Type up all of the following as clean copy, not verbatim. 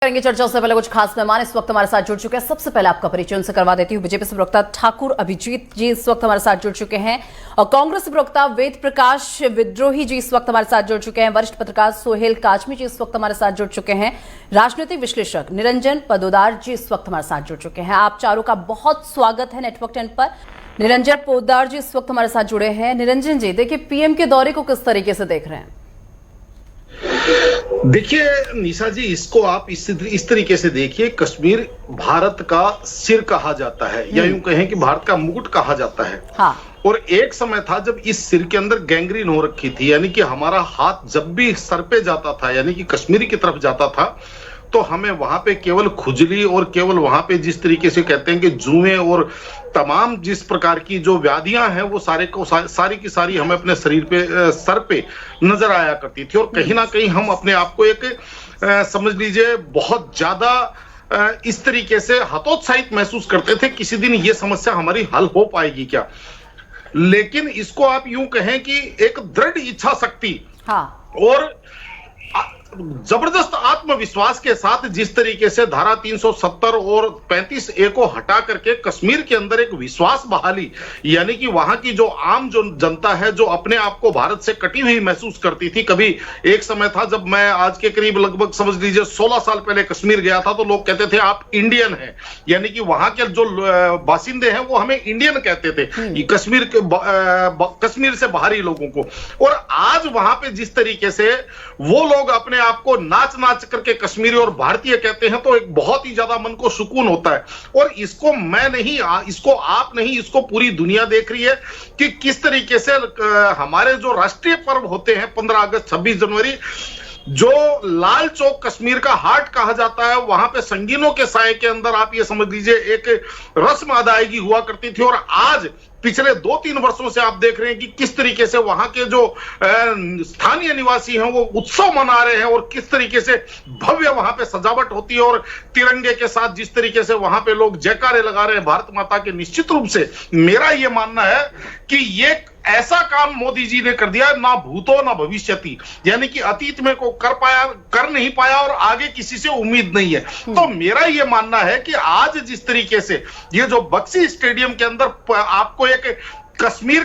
करेंगे चर्चा। उससे पहले कुछ खास मेहमान इस वक्त हमारे साथ जुड़ चुके हैं। सबसे पहले आपका परिचय उनसे करवा देती हूँ। बीजेपी से प्रवक्ता ठाकुर अभिजीत जी इस वक्त हमारे साथ जुड़ चुके हैं और कांग्रेस प्रवक्ता वेद प्रकाश विद्रोही जी इस वक्त हमारे साथ जुड़ चुके हैं। वरिष्ठ पत्रकार सोहेल काजमी जी इस वक्त हमारे साथ जुड़ चुके हैं। राजनीतिक विश्लेषक निरंजन पदोदार जी इस वक्त हमारे साथ जुड़ चुके हैं। आप चारों का बहुत स्वागत है नेटवर्क 10 पर। निरंजन पदोदार जी इस वक्त हमारे साथ जुड़े हैं। निरंजन जी, देखिए पीएम के दौरे को किस तरीके से देख रहे हैं? देखिए निशा जी, इसको आप इस तरीके से देखिए, कश्मीर भारत का सिर कहा जाता है या यूं कहें कि भारत का मुकुट कहा जाता है। हाँ। और एक समय था जब इस सिर के अंदर गैंग्रीन हो रखी थी, यानी कि हमारा हाथ जब भी सर पे जाता था, यानी कि कश्मीर की तरफ जाता था, तो हमें वहां पे केवल खुजली और केवल वहां पे जिस तरीके से कहते हैं कि जुएं और तमाम जिस प्रकार की जो व्याधियां हैं वो सारी की सारी हमें अपने शरीर पे सर पे नजर आया करती थी। और कहीं ना कहीं हम अपने आप को एक समझ लीजिए बहुत ज्यादा इस तरीके से हतोत्साहित महसूस करते थे, किसी दिन ये समस्या हमारी हल हो पाएगी क्या। लेकिन इसको आप यूं कहें कि एक दृढ़ इच्छा शक्ति और जबरदस्त आत्मविश्वास के साथ जिस तरीके से धारा 370 और 35A को हटा करके कश्मीर के अंदर एक विश्वास बहाली, यानी कि वहां की जो आम जो जनता है जो अपने आप को भारत से कटी हुई महसूस करती थी। कभी एक समय था जब मैं आज के करीब लगभग समझ लीजिए 16 साल पहले कश्मीर गया था, तो लोग कहते थे आप इंडियन हैं, यानी कि वहां के जो बासिंदे हैं वो हमें इंडियन कहते थे, कश्मीर से बाहरी लोगों को। और आज वहां पे जिस तरीके से वो लोग अपने आप को नाच नाच करके कश्मीरी और भारतीय कहते हैं, तो एक बहुत ही ज्यादा मन को सुकून होता है। और इसको मैं नहीं, इसको आप नहीं, इसको पूरी दुनिया देख रही है कि किस तरीके से हमारे जो राष्ट्रीय पर्व होते हैं 15 अगस्त 26 जनवरी, जो लाल चौक कश्मीर का हार्ट कहा जाता है, वहां पे संगीनों के साए के अंदर आप ये समझ लीजिए एक रस्म अदायगी हुआ करती थी। और आज पिछले 2-3 वर्षों से आप देख रहे हैं कि किस तरीके से वहां के जो स्थानीय निवासी हैं वो उत्सव मना रहे हैं और किस तरीके से भव्य वहां पे सजावट होती है और तिरंगे के साथ जिस तरीके से वहां पे लोग जयकारे लगा रहे हैं भारत माता के। निश्चित रूप से मेरा ये मानना है कि ये ऐसा काम मोदी जी ने कर दिया, ना भूतो ना भविष्यति, यानी कि अतीत में को कर नहीं पाया और आगे किसी से उम्मीद नहीं है। तो मेरा ये मानना है कि आज जिस तरीके से ये जो बक्सी स्टेडियम के अंदर आपको एक कश्मीर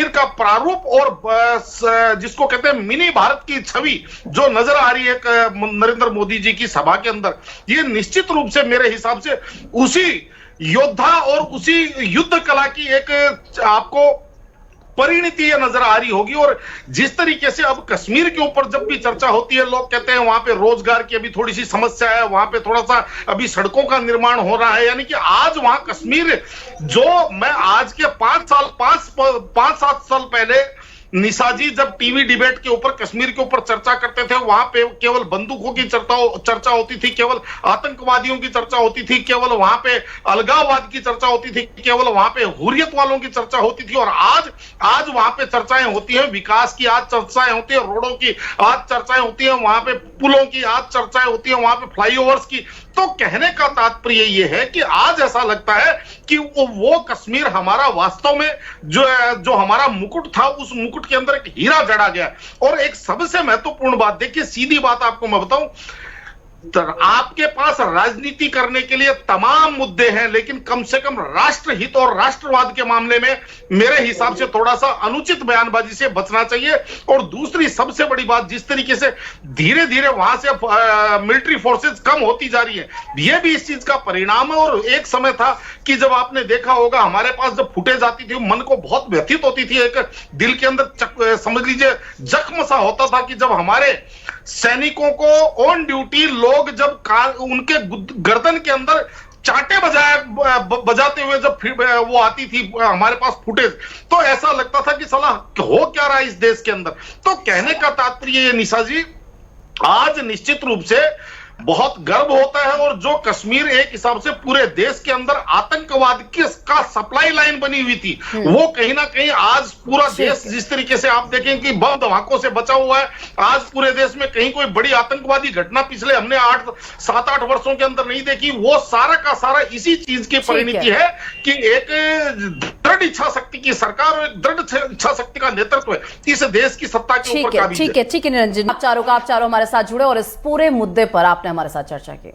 का प्रारूप और जिसको कहते हैं मिनी भारत की छवि जो नजर आ रही है नरेंद्र मोदी जी की सभा के अंदर, ये निश्चित रूप से मेरे हिसाब से उसी योद्धा और उसी युद्ध कला की एक आपको परिणति ये नजर आ रही होगी। और जिस तरीके से अब कश्मीर के ऊपर जब भी चर्चा होती है, लोग कहते हैं वहां पे रोजगार की अभी थोड़ी सी समस्या है, वहां पे थोड़ा सा अभी सड़कों का निर्माण हो रहा है, यानी कि आज वहां कश्मीर जो मैं आज के 5-7 साल पहले निशा जी जब टीवी डिबेट के ऊपर कश्मीर के ऊपर चर्चा करते थे, वहां पे केवल बंदूकों की चर्चा होती थी, केवल आतंकवादियों की चर्चा होती थी, केवल वहां पे अलगाववाद की चर्चा होती थी, केवल वहां पे हुर्रियत वालों की चर्चा होती थी। और आज वहां पे चर्चाएं होती हैं विकास की, आज चर्चाएं होती है रोडों की, आज चर्चाएं होती है वहां पे पुलों की, आज चर्चाएं होती है वहां पे फ्लाईओवर्स की। तो कहने का तात्पर्य ये है कि आज ऐसा लगता है कि वो कश्मीर हमारा वास्तव में जो हमारा मुकुट था, उस मुकुट के अंदर एक हीरा जड़ा गया। और एक सबसे महत्वपूर्ण बात देखिए, सीधी बात आपको मैं बताऊं, आपके पास राजनीति करने के लिए तमाम मुद्दे हैं, लेकिन कम से कम राष्ट्रहित और राष्ट्रवाद के मामले में मेरे हिसाब से थोड़ा सा अनुचित बयानबाजी से बचना चाहिए। और दूसरी सबसे बड़ी बात, जिस तरीके से धीरे धीरे वहां से मिलिट्री फोर्सेस कम होती जा रही है, यह भी इस चीज का परिणाम है। और एक समय था कि जब आपने देखा होगा हमारे पास जब फुटेज आती थी, मन को बहुत व्यथित होती थी, एक दिल के अंदर समझ लीजिए जख्म सा होता था कि जब हमारे सैनिकों को ऑन ड्यूटी लोग जब उनके गर्दन के अंदर चांटे बजाते हुए जब वो आती थी हमारे पास फुटेज, तो ऐसा लगता था कि साला हो क्या रहा है इस देश के अंदर। तो कहने का तात्पर्य ये निशा जी, आज निश्चित रूप से बहुत गर्व होता है। और जो कश्मीर एक हिसाब से पूरे देश के अंदर आतंकवाद का सप्लाई लाइन बनी हुई थी, वो कहीं ना कहीं आज पूरा देश जिस तरीके से आप देखें कि बम धमाकों से बचा हुआ है, आज पूरे देश में कहीं कोई बड़ी आतंकवादी घटना पिछले हमने 7-8 वर्षों के अंदर नहीं देखी। वो सारा का सारा इसी चीज की परिणति है कि एक दृढ़ इच्छा शक्ति की सरकार और एक दृढ़ इच्छा शक्ति का नेतृत्व है, इस देश की सत्ता के ऊपर काबिज है। ठीक है निरंजन, आप चारों हमारे साथ जुड़े और इस पूरे मुद्दे पर आपने हमारे साथ चर्चा की।